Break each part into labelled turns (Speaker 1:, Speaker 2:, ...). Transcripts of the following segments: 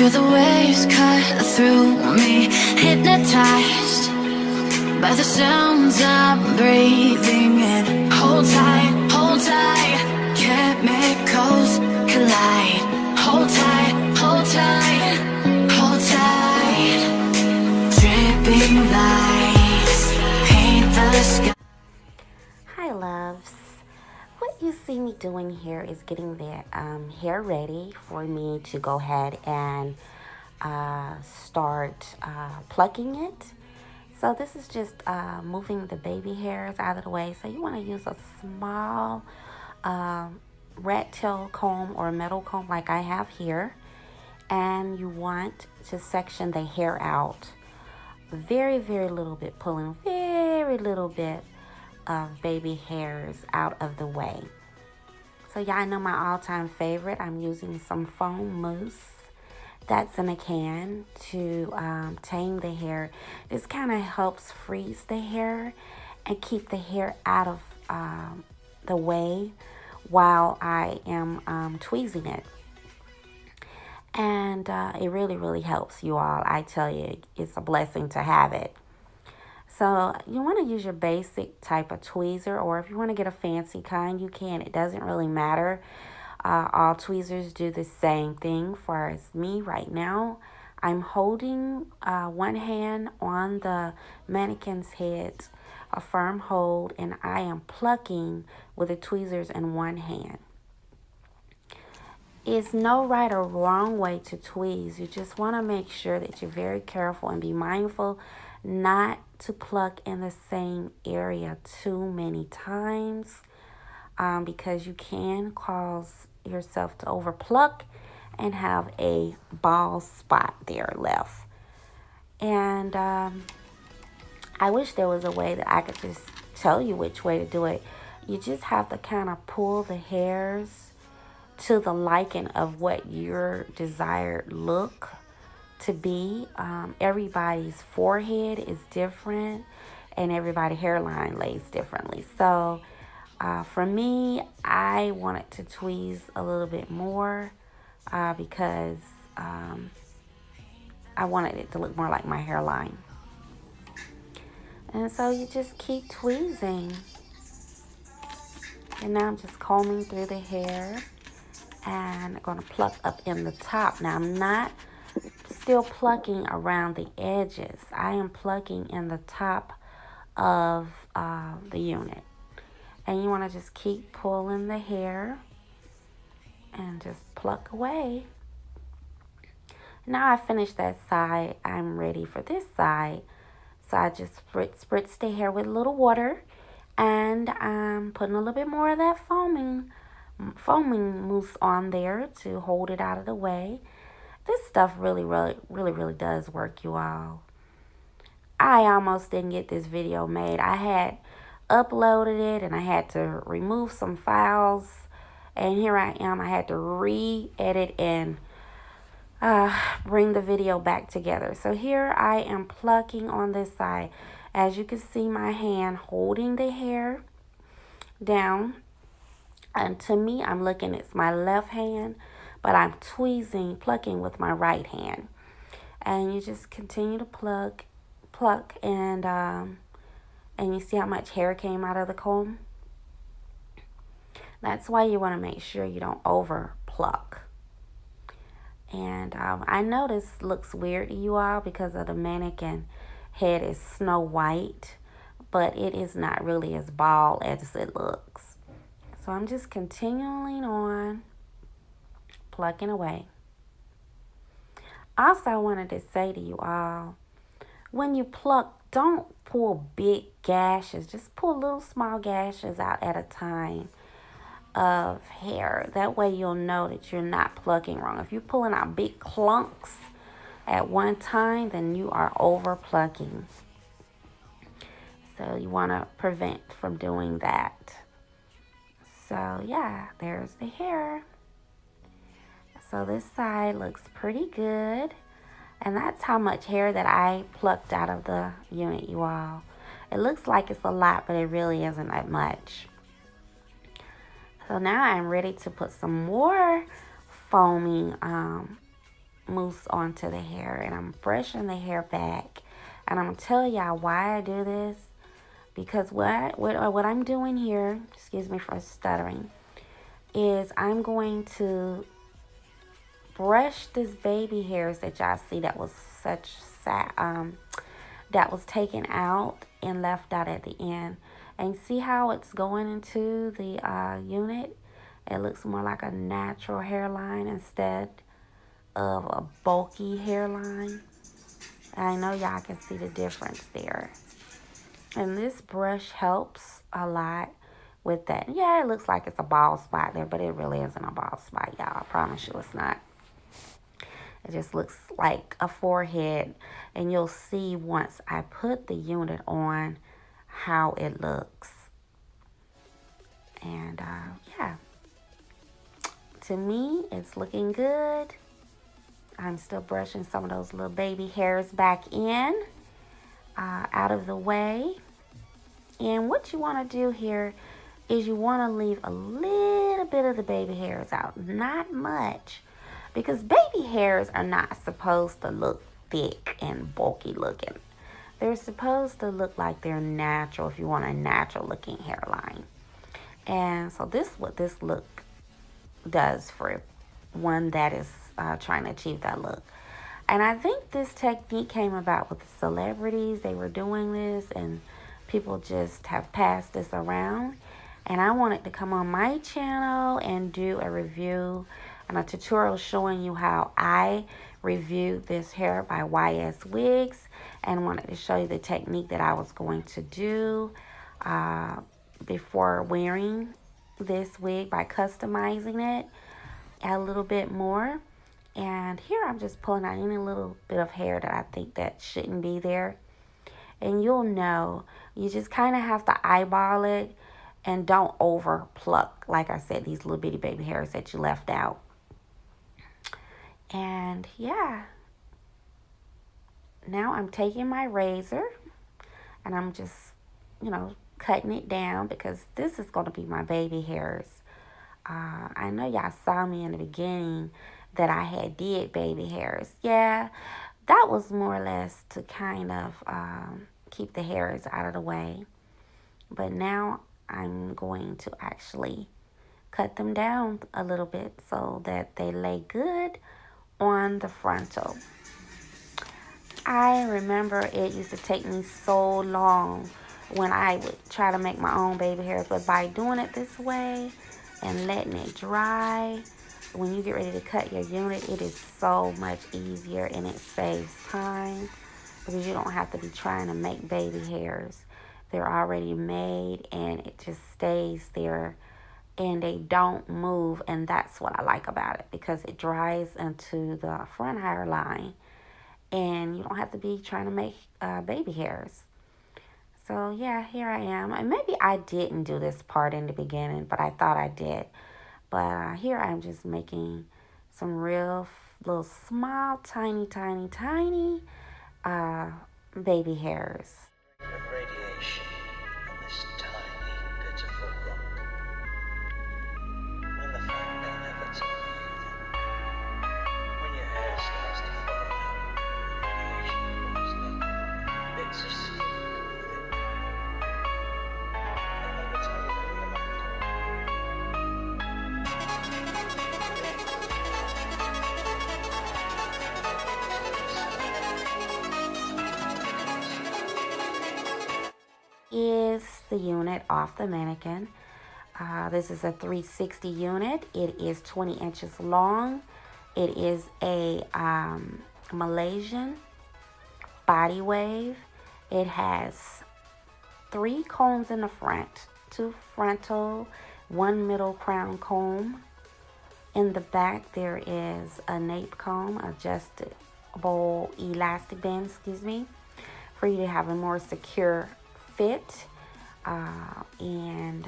Speaker 1: Feel the waves cut through me, hypnotized by the sounds I'm breathing in. Hold tight, chemicals collide. Hold tight, hold tight, hold tight. Dripping lights paint the sky.
Speaker 2: Hi loves, what you see me doing here is getting the hair ready for me to go ahead and start plucking it. So this is just moving the baby hairs out of the way. So you want to use a small rat tail comb or metal comb like I have here, and you want to section the hair out very little bit, pulling very little bit of baby hairs out of the way. So y'all know my all-time favorite. I'm using some foam mousse that's in a can to tame the hair. This kind of helps freeze the hair and keep the hair out of the way while I am tweezing it. And it really helps, you all. I tell you, it's a blessing to have it. So you want to use your basic type of tweezer, or if you want to get a fancy kind, you can. It doesn't really matter. All tweezers do the same thing. For as me right now, I'm holding one hand on the mannequin's head, a firm hold, and I am plucking with the tweezers in one hand. It's no right or wrong way to tweeze. You just want to make sure that you're very careful and be mindful not to pluck in the same area too many times, because you can cause yourself to over pluck and have a bald spot there left. And I wish there was a way that I could just tell you which way to do it. You just have to kind of pull the hairs to the liking of what your desired look to be. Everybody's forehead is different and everybody's hairline lays differently. So for me, I wanted to tweeze a little bit more because I wanted it to look more like my hairline. And so you just keep tweezing. And now I'm just combing through the hair and I'm going to pluck up in the top. Now I'm not still plucking around the edges. I am plucking in the top of the unit. And you want to just keep pulling the hair and just pluck away. Now I finished that side. I'm ready for this side. So I just spritz the hair with a little water, and I'm putting a little bit more of that foaming mousse on there to hold it out of the way. This stuff really does work, you all. I almost didn't get this video made. I had uploaded it and I had to remove some files, and here I am. I had to re-edit and bring the video back together. So here I am plucking on this side. As you can see, my hand holding the hair down. And to me, I'm looking, it's my left hand, but I'm plucking with my right hand. And you just continue to pluck, and you see how much hair came out of the comb? That's why you want to make sure you don't over pluck. And I know this looks weird to you all because of the mannequin head is snow white, but it is not really as bald as it looks. So I'm just continuing on plucking away. Also, I wanted to say to you all, when you pluck, don't pull big gashes. Just pull little small gashes out at a time of hair. That way you'll know that you're not plucking wrong. If you're pulling out big clumps at one time, then you are over plucking. So you want to prevent from doing that. So yeah, there's the hair. So this side looks pretty good. And that's how much hair that I plucked out of the unit, you all. It looks like it's a lot, but it really isn't that much. So now I'm ready to put some more foaming mousse onto the hair, and I'm brushing the hair back. And I'm gonna tell y'all why I do this, because what I'm doing here, excuse me for stuttering, is I'm going to brush this baby hairs that y'all see that was that was taken out and left out at the end. And see how it's going into the unit? It looks more like a natural hairline instead of a bulky hairline. And I know y'all can see the difference there. And this brush helps a lot with that. Yeah, it looks like it's a bald spot there, but it really isn't a bald spot, y'all. I promise you it's not. It just looks like a forehead. And you'll see once I put the unit on how it looks. And yeah, to me, it's looking good. I'm still brushing some of those little baby hairs back in, out of the way. And what you want to do here is you want to leave a little bit of the baby hairs out, not much, because baby hairs are not supposed to look thick and bulky looking. They're supposed to look like they're natural if you want a natural looking hairline. And so this is what this look does for one that is trying to achieve that look. And I think this technique came about with the celebrities. They were doing this and people just have passed this around. And I wanted to come on my channel and do a review and a tutorial showing you how I reviewed this hair by WIGS, and wanted to show you the technique that I was going to do before wearing this wig by customizing it a little bit more. And here I'm just pulling out any little bit of hair that I think that shouldn't be there. And you'll know, you just kind of have to eyeball it and don't over pluck, like I said, these little bitty baby hairs that you left out. And yeah, now I'm taking my razor and I'm just, cutting it down, because this is going to be my baby hairs. I know y'all saw me in the beginning that I had did baby hairs. Yeah, that was more or less to kind of keep the hairs out of the way. But now I'm going to actually cut them down a little bit so that they lay good on the frontal. I remember it used to take me so long when I would try to make my own baby hairs, but by doing it this way and letting it dry, when you get ready to cut your unit, it is so much easier and it saves time, because you don't have to be trying to make baby hairs. They're already made and it just stays there and they don't move, and that's what I like about it, because it dries into the front hairline and you don't have to be trying to make baby hairs. So yeah, here I am. And maybe I didn't do this part in the beginning, but I thought I did. But here I'm just making some real little small, tiny, tiny, tiny baby hairs.
Speaker 3: Radiation on this tiny, pitiful rock. When the fact they never tell you that when your hair starts to fall out, the radiation falls down, bits of silk with it. They never tell you that in the
Speaker 2: Is the unit off the mannequin. This is a 360 unit. It is 20 inches long. It is a Malaysian body wave. It has 3 combs in the front, 2 frontal, 1 middle crown comb. In the back there is a nape comb, adjustable elastic band, for you to have a more secure fit. And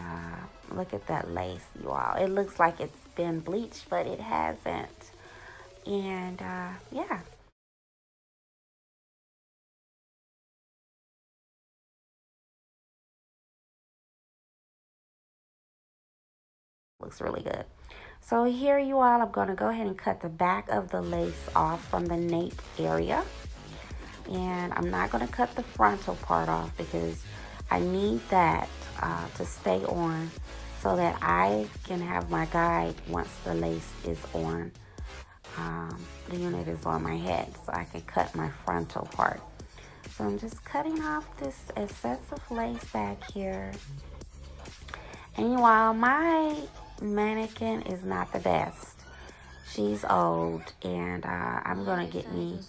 Speaker 2: look at that lace, you all. It looks like it's been bleached, but it hasn't. And yeah. Looks really good. So here you all, I'm going to go ahead and cut the back of the lace off from the nape area. And I'm not going to cut the frontal part off because I need that to stay on so that I can have my guide once the lace is on. The unit is on my head, so I can cut my frontal part. So I'm just cutting off this excessive lace back here. And while my mannequin is not the best, she's old, and I'm gonna get me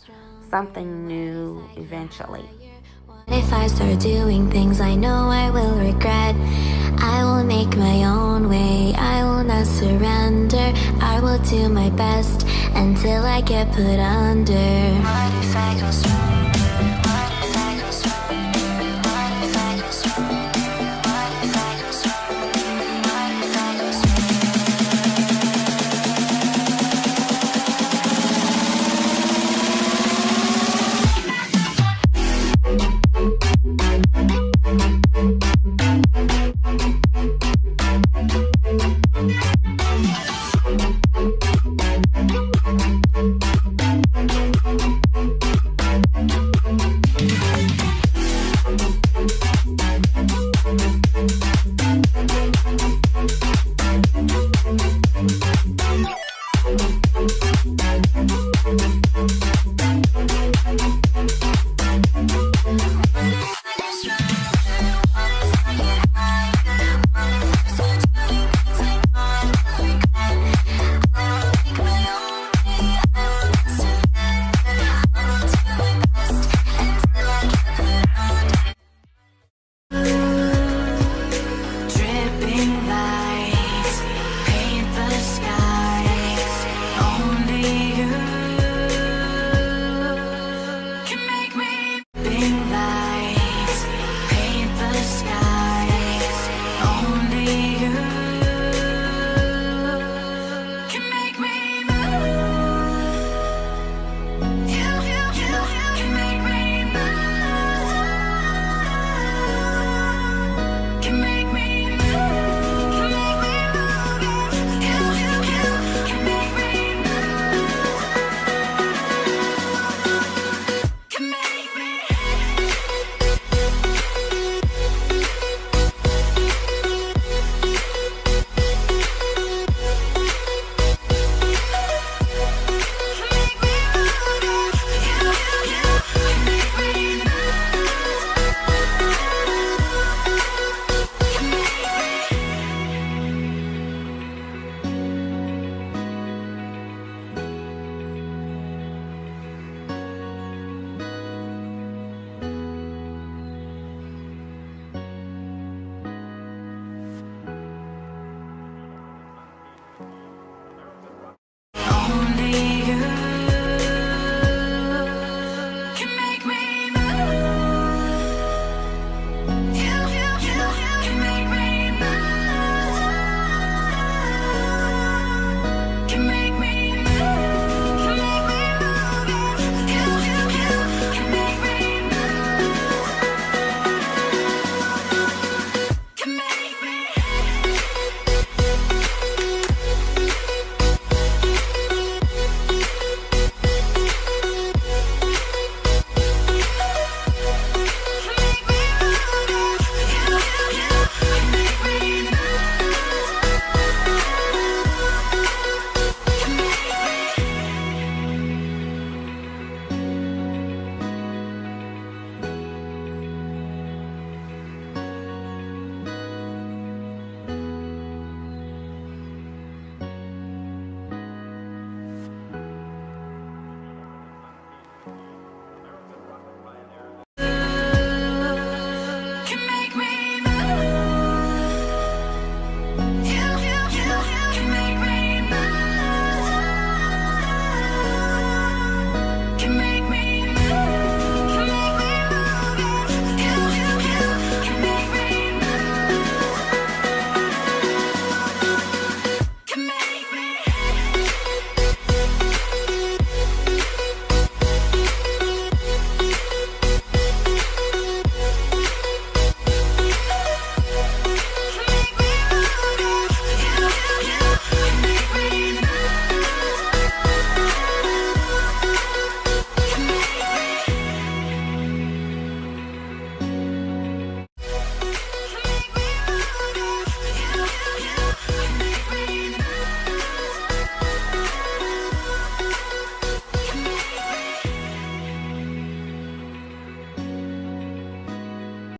Speaker 2: something new eventually.
Speaker 4: If I start doing things I know I will regret, I will make my own way, I will not surrender, I will do my best until I get put under. What if I go strong?